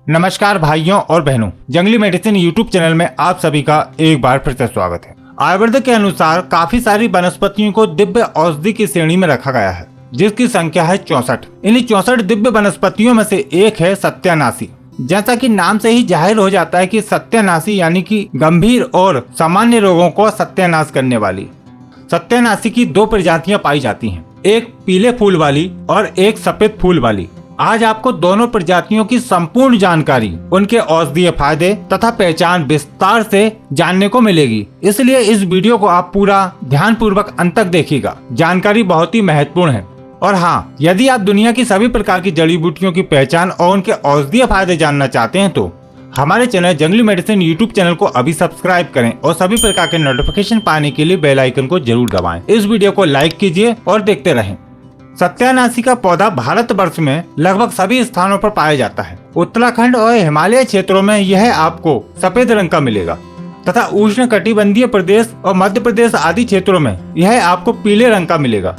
नमस्कार भाइयों और बहनों, जंगली मेडिसिन यूट्यूब चैनल में आप सभी का एक बार फिर से स्वागत है। आयुर्वेद के अनुसार काफी सारी वनस्पतियों को दिव्य औषधि की श्रेणी में रखा गया है, जिसकी संख्या है 64। इन्हीं 64 दिव्य वनस्पतियों में से एक है सत्यानाशी। जैसा कि नाम से ही जाहिर हो जाता है कि सत्यानाशी यानी कि गंभीर और सामान्य रोगों को सत्यानाश करने वाली। सत्यानाशी की दो प्रजातियां पाई जाती हैं, एक पीले फूल वाली और एक सफेद फूल वाली। आज आपको दोनों प्रजातियों की संपूर्ण जानकारी, उनके औषधीय फायदे तथा पहचान विस्तार से जानने को मिलेगी। इसलिए इस वीडियो को आप पूरा ध्यान पूर्वक अंत तक देखिएगा। जानकारी बहुत ही महत्वपूर्ण है। और हाँ, यदि आप दुनिया की सभी प्रकार की जड़ी बूटियों की पहचान और उनके औषधीय फायदे जानना चाहते हैं तो हमारे चैनल जंगली मेडिसिन यूट्यूब चैनल को अभी सब्सक्राइब करें और सभी प्रकार के नोटिफिकेशन पाने के लिए बेल आइकन को जरूर दबाएं। इस वीडियो को लाइक कीजिए और देखते रहें। सत्यानाशी का पौधा भारतवर्ष में लगभग सभी स्थानों पर पाया जाता है। उत्तराखंड और हिमालय क्षेत्रों में यह आपको सफेद रंग का मिलेगा तथा उष्ण कटिबंधीय प्रदेश और मध्य प्रदेश आदि क्षेत्रों में यह आपको पीले रंग का मिलेगा।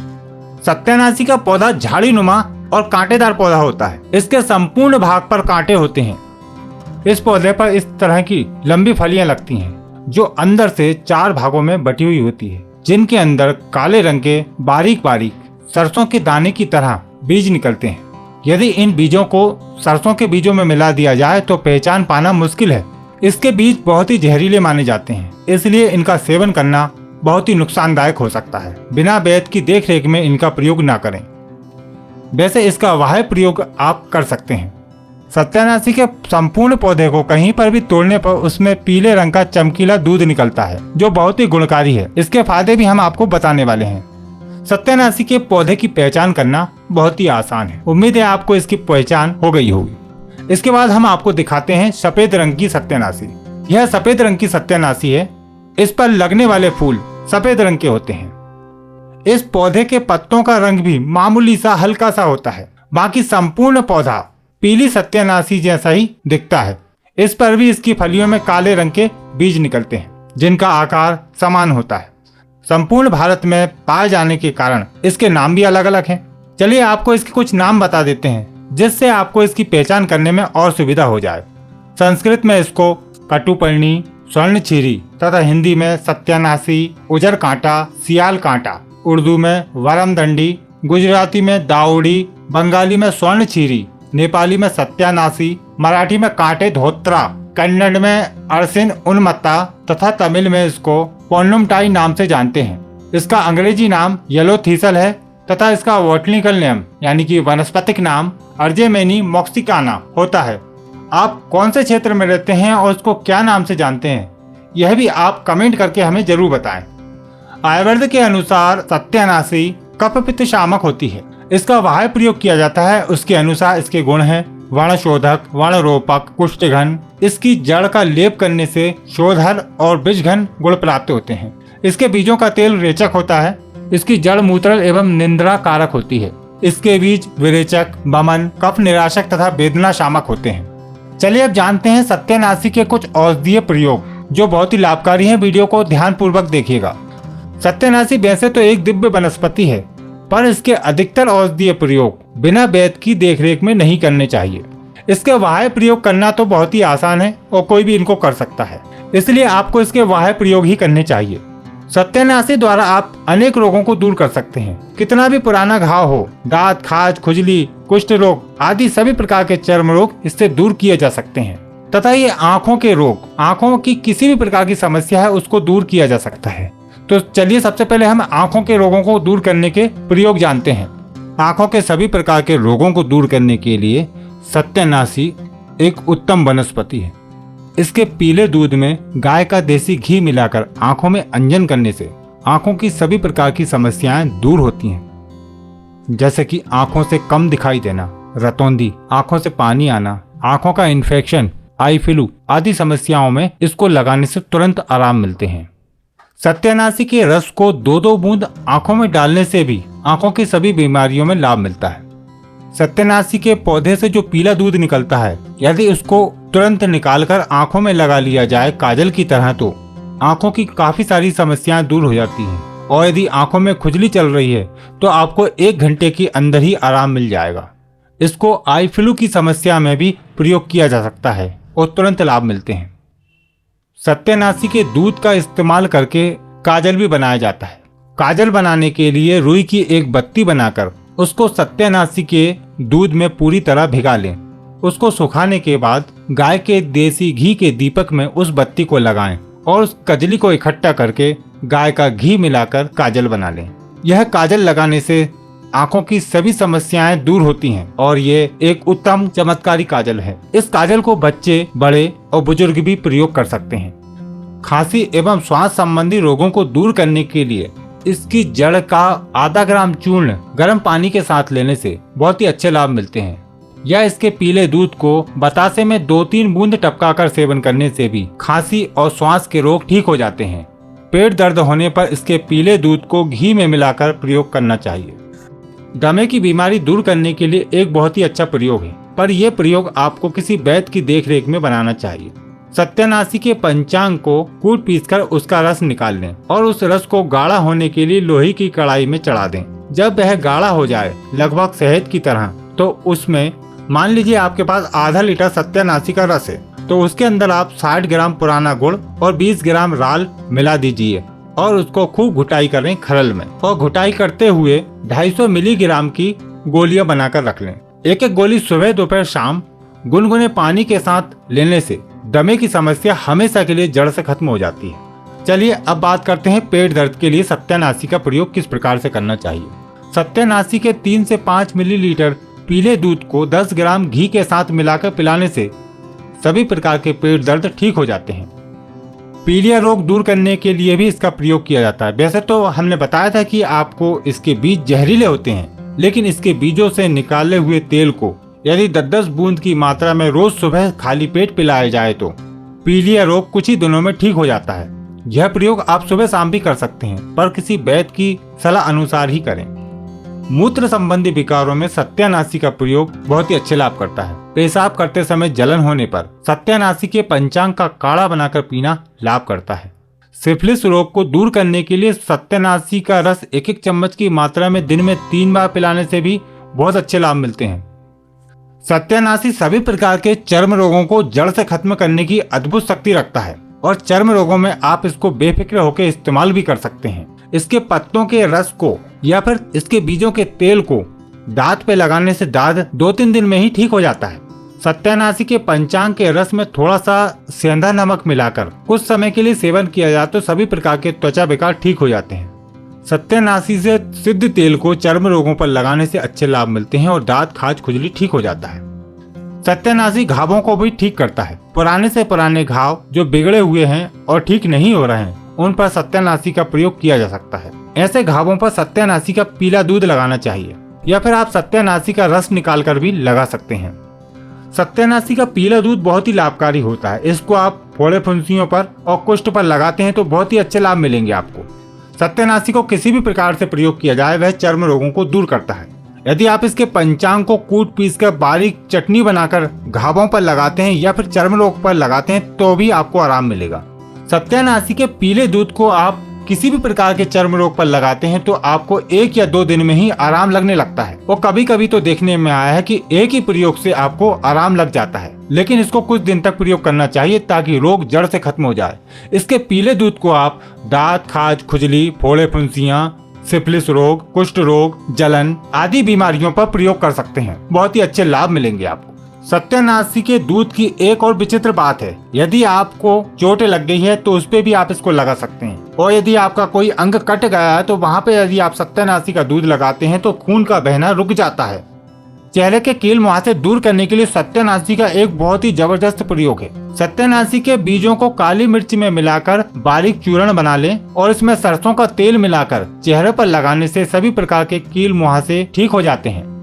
सत्यानाशी का पौधा झाड़ीनुमा और कांटेदार पौधा होता है। इसके संपूर्ण भाग पर कांटे होते हैं। इस पौधे पर इस तरह की लंबी फलियां लगती हैं, जो अंदर से 4 भागों में बटी हुई होती है, जिनके अंदर काले रंग के बारीक बारीक सरसों के दाने की तरह बीज निकलते हैं। यदि इन बीजों को सरसों के बीजों में मिला दिया जाए तो पहचान पाना मुश्किल है। इसके बीज बहुत ही जहरीले माने जाते हैं, इसलिए इनका सेवन करना बहुत ही नुकसानदायक हो सकता है। बिना वैद्य की देखरेख में इनका प्रयोग ना करें। वैसे इसका बाह्य प्रयोग आप कर सकते हैं। सत्यानाशी के संपूर्ण पौधे को कहीं पर भी तोड़ने पर उसमें पीले रंग का चमकीला दूध निकलता है, जो बहुत ही गुणकारी है। इसके फायदे भी हम आपको बताने वाले हैं। सत्यानाशी के पौधे की पहचान करना बहुत ही आसान है। उम्मीद है आपको इसकी पहचान हो गई होगी। इसके बाद हम आपको दिखाते हैं सफेद रंग की सत्यानाशी। यह सफेद रंग की सत्यानाशी है। इस पर लगने वाले फूल सफेद रंग के होते हैं। इस पौधे के पत्तों का रंग भी मामूली सा हल्का सा होता है। बाकी संपूर्ण पौधा पीली सत्यानाशी जैसा ही दिखता है। इस पर भी इसकी फलियों में काले रंग के बीज निकलते हैं, जिनका आकार समान होता है। संपूर्ण भारत में पाए जाने के कारण इसके नाम भी अलग अलग हैं। चलिए आपको इसके कुछ नाम बता देते हैं, जिससे आपको इसकी पहचान करने में और सुविधा हो जाए। संस्कृत में इसको कटुपर्णी, स्वर्णचीरी तथा हिंदी में सत्यानाशी, उजर कांटा, सियाल कांटा, उर्दू में वरमदंडी, गुजराती में दाउड़ी, बंगाली में स्वर्णचीरी, नेपाली में सत्यानाशी, मराठी में कांटे धोत्रा, कन्नड़ में अरसिन उन्मत्ता तथा तमिल में इसको पोन्नुमटाई नाम से जानते हैं। इसका अंग्रेजी नाम येलो थीसल है तथा इसका बॉटनिकल नेम यानी कि वनस्पतिक नाम अर्जेमेनी मॉक्सिकाना होता है। आप कौन से क्षेत्र में रहते हैं और इसको क्या नाम से जानते हैं, यह भी आप कमेंट करके हमें जरूर बताएं। आयुर्वेद के अनुसार सत्यानाशी कफ पित्त शामक होती है। इसका बाह्य प्रयोग किया जाता है। उसके अनुसार इसके गुण हैं वर्णशोधक, वर्णरोपक, कुष्ठघन। इसकी जड़ का लेप करने से शोधन और बीजघन गुण प्राप्त होते हैं। इसके बीजों का तेल रेचक होता है। इसकी जड़ मूत्र एवं निंद्रा कारक होती है। इसके बीज विरेचक, बमन, कफ निराशक तथा वेदना शामक होते हैं। चलिए अब जानते हैं सत्यानाशी के कुछ औषधीय प्रयोग, जो बहुत ही लाभकारी हैं। वीडियो को ध्यान पूर्वक देखिएगा। सत्यानाशी वैसे तो एक दिव्य वनस्पति है, पर इसके अधिकतर औषधीय प्रयोग बिना वैद्य की देखरेख में नहीं करने चाहिए। इसके बाह्य प्रयोग करना तो बहुत ही आसान है और कोई भी इनको कर सकता है, इसलिए आपको इसके बाह्य प्रयोग ही करने चाहिए। सत्यानाशी द्वारा आप अनेक रोगों को दूर कर सकते हैं। कितना भी पुराना घाव हो, दांत, खाज, खुजली, कुष्ठ रोग आदि सभी प्रकार के चर्म रोग इससे दूर किए जा सकते हैं। तथा ये आंखों के रोग, आंखों की किसी भी प्रकार की समस्या है उसको दूर किया जा सकता है। तो चलिए सबसे पहले हम आंखों के रोगों को दूर करने के प्रयोग जानते हैं। आंखों के सभी प्रकार के रोगों को दूर करने के लिए सत्यानाशी एक उत्तम वनस्पति है। इसके पीले दूध में गाय का देसी घी मिलाकर आंखों में अंजन करने से आंखों की सभी प्रकार की समस्याएं दूर होती हैं, जैसे कि आंखों से कम दिखाई देना, रतौंधी, आंखों से पानी आना, आंखों का इन्फेक्शन, आई फ्लू आदि समस्याओं में इसको लगाने से तुरंत आराम मिलते हैं। सत्यानाशी के रस को 2-2 बूंद आंखों में डालने से भी आंखों की सभी बीमारियों में लाभ मिलता है। सत्यानाशी के पौधे से जो पीला दूध निकलता है, यदि उसको तुरंत निकालकर आंखों में लगा लिया जाए काजल की तरह, तो आंखों की काफी सारी समस्याएं दूर हो जाती हैं। और यदि आंखों में खुजली चल रही है तो आपको 1 घंटे के अंदर ही आराम मिल जाएगा। इसको आई फ्लू की समस्या में भी प्रयोग किया जा सकता है और तुरंत लाभ मिलते हैं। सत्यानाशी के दूध का इस्तेमाल करके काजल भी बनाया जाता है। काजल बनाने के लिए रुई की एक बत्ती बनाकर उसको सत्यानाशी के दूध में पूरी तरह भिगा लें। उसको सुखाने के बाद गाय के देसी घी के दीपक में उस बत्ती को लगाएं और उस कजली को इकट्ठा करके गाय का घी मिलाकर काजल बना लें। यह काजल लगाने से आंखों की सभी समस्याएं दूर होती हैं और ये एक उत्तम चमत्कारी काजल है। इस काजल को बच्चे, बड़े और बुजुर्ग भी प्रयोग कर सकते हैं। खांसी एवं श्वास संबंधी रोगों को दूर करने के लिए इसकी जड़ का आधा ग्राम चूर्ण गर्म पानी के साथ लेने से बहुत ही अच्छे लाभ मिलते हैं। या इसके पीले दूध को बतासे में 2-3 बूंद टपकाकर सेवन करने से भी खांसी और श्वास के रोग ठीक हो जाते हैं। पेट दर्द होने पर इसके पीले दूध को घी में मिलाकर प्रयोग करना चाहिए। दमे की बीमारी दूर करने के लिए एक बहुत ही अच्छा प्रयोग है, पर यह प्रयोग आपको किसी वैद्य की देखरेख में बनाना चाहिए। सत्यानाशी के पंचांग को कूट पीसकर उसका रस निकाल लें और उस रस को गाढ़ा होने के लिए लोहे की कढ़ाई में चढ़ा दें। जब वह गाढ़ा हो जाए लगभग शहद की तरह, तो उसमें मान लीजिए आपके पास आधा लीटर सत्यानाशी का रस है, तो उसके अंदर आप 60 ग्राम पुराना गुड़ और 20 ग्राम राल मिला दीजिए और उसको खूब घुटाई करें खरल में। और घुटाई करते हुए 250 मिलीग्राम की गोलियां बनाकर रख लें। एक एक गोली सुबह, दोपहर, शाम गुनगुने पानी के साथ लेने से दमे की समस्या हमेशा के लिए जड़ से खत्म हो जाती है। चलिए अब बात करते हैं पेट दर्द के लिए सत्यानाशी का प्रयोग किस प्रकार से करना चाहिए। सत्यानाशी के 3 से 5 मिलीलीटर पीले दूध को 10 ग्राम घी के साथ मिलाकर पिलाने से सभी प्रकार के पेट दर्द ठीक हो जाते हैं। पीलिया रोग दूर करने के लिए भी इसका प्रयोग किया जाता है। वैसे तो हमने बताया था कि आपको इसके बीज जहरीले होते हैं, लेकिन इसके बीजों से निकाले हुए तेल को यदि 10-10 बूंद की मात्रा में रोज सुबह खाली पेट पिलाया जाए तो पीलिया रोग कुछ ही दिनों में ठीक हो जाता है। यह प्रयोग आप सुबह शाम भी कर सकते हैं, पर किसी वैद्य की सलाह अनुसार ही करें। मूत्र संबंधी विकारों में सत्यानाशी का प्रयोग बहुत ही अच्छे लाभ करता है। पेशाब करते समय जलन होने पर सत्यानाशी के पंचांग का काढ़ा बनाकर पीना लाभ करता है। सिफिलिस रोग को दूर करने के लिए सत्यानाशी का रस 1-1 चम्मच की मात्रा में दिन में 3 बार पिलाने से भी बहुत अच्छे लाभ मिलते हैं। सत्यानाशी सभी प्रकार के चर्म रोगों को जड़ से खत्म करने की अद्भुत शक्ति रखता है और चर्म रोगों में आप इसको बेफिक्र होकर इस्तेमाल भी कर सकते हैं। इसके पत्तों के रस को या फिर इसके बीजों के तेल को दांत पे लगाने से दाद 2-3 दिन में ही ठीक हो जाता है। सत्यानाशी के पंचांग के रस में थोड़ा सा सेंधा नमक मिलाकर कुछ समय के लिए सेवन किया जाए तो सभी प्रकार के त्वचा विकार ठीक हो जाते हैं। सत्यानाशी से सिद्ध तेल को चर्म रोगों पर लगाने से अच्छे लाभ मिलते हैं और दांत, खाज, खुजली ठीक हो जाता है। सत्यानाशी घावों को भी ठीक करता है। पुराने से पुराने घाव जो बिगड़े हुए हैं और ठीक नहीं हो रहे हैं, उन पर सत्यानाशी का प्रयोग किया जा सकता है। ऐसे घावों पर सत्यानाशी का पीला दूध लगाना चाहिए या फिर आप सत्यानाशी का रस निकाल कर भी लगा सकते हैं। सत्यानाशी का पीला दूध बहुत ही लाभकारी होता है। इसको आप फोड़े फुंसियों पर और कुष्ठ पर लगाते हैं तो बहुत ही अच्छे लाभ मिलेंगे आपको। सत्यानाशी को किसी भी प्रकार से प्रयोग किया जाए वह चर्म रोगों को दूर करता है। यदि आप इसके पंचांग को कूट पीसकर बारीक चटनी बनाकर घावों पर लगाते हैं या फिर चर्म रोग पर लगाते हैं तो भी आपको आराम मिलेगा। सत्यानाशी के पीले दूध को आप किसी भी प्रकार के चर्म रोग पर लगाते हैं तो आपको 1 या 2 दिन में ही आराम लगने लगता है। और कभी कभी तो देखने में आया है कि एक ही प्रयोग से आपको आराम लग जाता है, लेकिन इसको कुछ दिन तक प्रयोग करना चाहिए ताकि रोग जड़ से खत्म हो जाए। इसके पीले दूध को आप दांत, खाज, खुजली, फोड़े फुंसियां, सिफिलिस रोग, कुष्ठ रोग, जलन आदि बीमारियों पर प्रयोग कर सकते हैं। बहुत ही अच्छे लाभ मिलेंगे आपको। सत्यानाशी के दूध की एक और विचित्र बात है, यदि आपको चोट लग गई है तो उस पे भी आप इसको लगा सकते हैं। और यदि आपका कोई अंग कट गया है तो वहाँ पे यदि आप सत्यानाशी का दूध लगाते हैं तो खून का बहना रुक जाता है। चेहरे के कील मुहासे दूर करने के लिए सत्यानाशी का एक बहुत ही जबरदस्त प्रयोग है। सत्यानाशी के बीजों को काली मिर्च में मिलाकर बारीक चूर्ण बना लें और इसमें सरसों का तेल मिलाकर चेहरे पर लगाने से सभी प्रकार के कील मुहासे ठीक हो जाते हैं।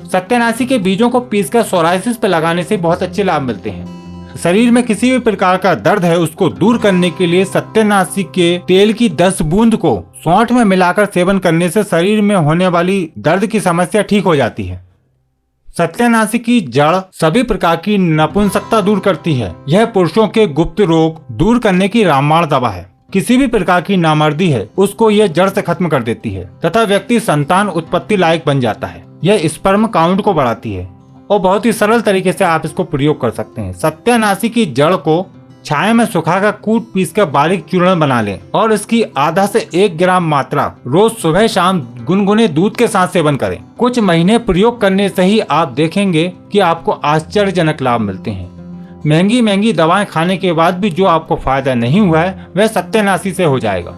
सत्यानाशी के बीजों को पीसकर सोराइसिस पर लगाने से बहुत अच्छे लाभ मिलते हैं। शरीर में किसी भी प्रकार का दर्द है उसको दूर करने के लिए सत्यानाशी के तेल की 10 बूंद को सौंठ में मिलाकर सेवन करने से शरीर में होने वाली दर्द की समस्या ठीक हो जाती है। सत्यानाशी की जड़ सभी प्रकार की नपुंसकता दूर करती है। यह पुरुषों के गुप्त रोग दूर करने की रामबाण दवा है। किसी भी प्रकार की नामर्दी है उसको यह जड़ से खत्म कर देती है तथा व्यक्ति संतान उत्पत्ति लायक बन जाता है। यह स्पर्म काउंट को बढ़ाती है और बहुत ही सरल तरीके से आप इसको प्रयोग कर सकते हैं। सत्यानाशी की जड़ को छाया में सुखाकर कूट पीस कर बारीक चूर्ण बना लें और इसकी आधा से 1 ग्राम मात्रा रोज सुबह शाम गुनगुने दूध के साथ सेवन करें। कुछ महीने प्रयोग करने से ही आप देखेंगे कि आपको आश्चर्यजनक लाभ मिलते हैं। महंगी महंगी दवाएं खाने के बाद भी जो आपको फायदा नहीं हुआ है वह सत्यानाशी से हो जाएगा।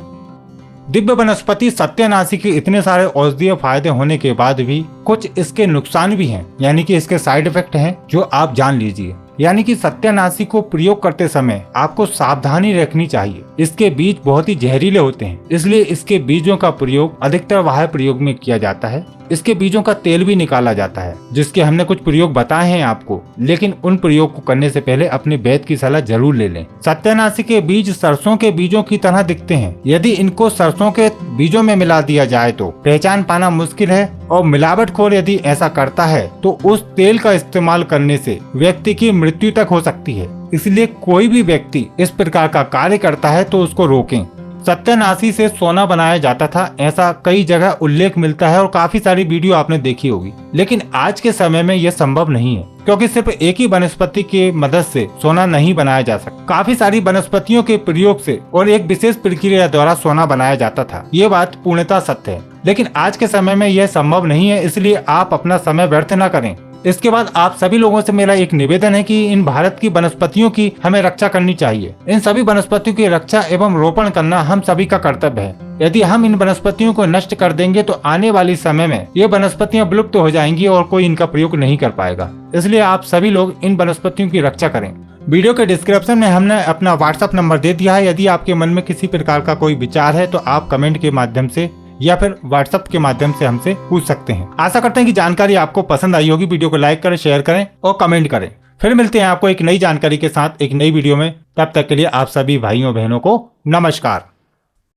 दिव्य वनस्पति सत्यानाशी के इतने सारे औषधीय फायदे होने के बाद भी कुछ इसके नुकसान भी हैं, यानी कि इसके साइड इफेक्ट हैं जो आप जान लीजिए। यानी कि सत्यानाशी को प्रयोग करते समय आपको सावधानी रखनी चाहिए। इसके बीज बहुत ही जहरीले होते हैं, इसलिए इसके बीजों का प्रयोग अधिकतर बाह्य प्रयोग में किया जाता है। इसके बीजों का तेल भी निकाला जाता है, जिसके हमने कुछ प्रयोग बताए हैं आपको, लेकिन उन प्रयोग को करने से पहले अपने वैद्य की सलाह जरूर ले लें। सत्यानाशी के बीज सरसों के बीजों की तरह दिखते हैं। यदि इनको सरसों के बीजों में मिला दिया जाए तो पहचान पाना मुश्किल है, और मिलावटखोर यदि ऐसा करता है तो उस तेल का इस्तेमाल करने से व्यक्ति की मृत्यु तक हो सकती है। इसलिए कोई भी व्यक्ति इस प्रकार का कार्य करता है तो उसको रोकें। सत्यानाशी से सोना बनाया जाता था, ऐसा कई जगह उल्लेख मिलता है और काफी सारी वीडियो आपने देखी होगी, लेकिन आज के समय में यह संभव नहीं है, क्योंकि सिर्फ एक ही वनस्पति की मदद से सोना नहीं बनाया जा सकता। काफी सारी वनस्पतियों के प्रयोग से और एक विशेष प्रक्रिया द्वारा सोना बनाया जाता था। ये बात पूर्णतः सत्य है, लेकिन आज के समय में यह संभव नहीं है, इसलिए आप अपना समय व्यर्थ न करें। इसके बाद आप सभी लोगों से मेरा एक निवेदन है कि इन भारत की वनस्पतियों की हमें रक्षा करनी चाहिए। इन सभी वनस्पतियों की रक्षा एवं रोपण करना हम सभी का कर्तव्य है। यदि हम इन वनस्पतियों को नष्ट कर देंगे तो आने वाले समय में ये वनस्पतियां विलुप्त हो जाएंगी और कोई इनका प्रयोग नहीं कर पाएगा। इसलिए आप सभी लोग इन वनस्पतियों की रक्षा करें। वीडियो के डिस्क्रिप्शन में हमने अपना व्हाट्सएप नंबर दे दिया है। यदि आपके मन में किसी प्रकार का कोई विचार है तो आप कमेंट के माध्यम से या फिर व्हाट्सएप के माध्यम से हमसे पूछ सकते हैं। आशा करते हैं कि जानकारी आपको पसंद आई होगी। वीडियो को लाइक करें, शेयर करें और कमेंट करें। फिर मिलते हैं आपको एक नई जानकारी के साथ एक नई वीडियो में। तब तक के लिए आप सभी भाइयों बहनों को नमस्कार।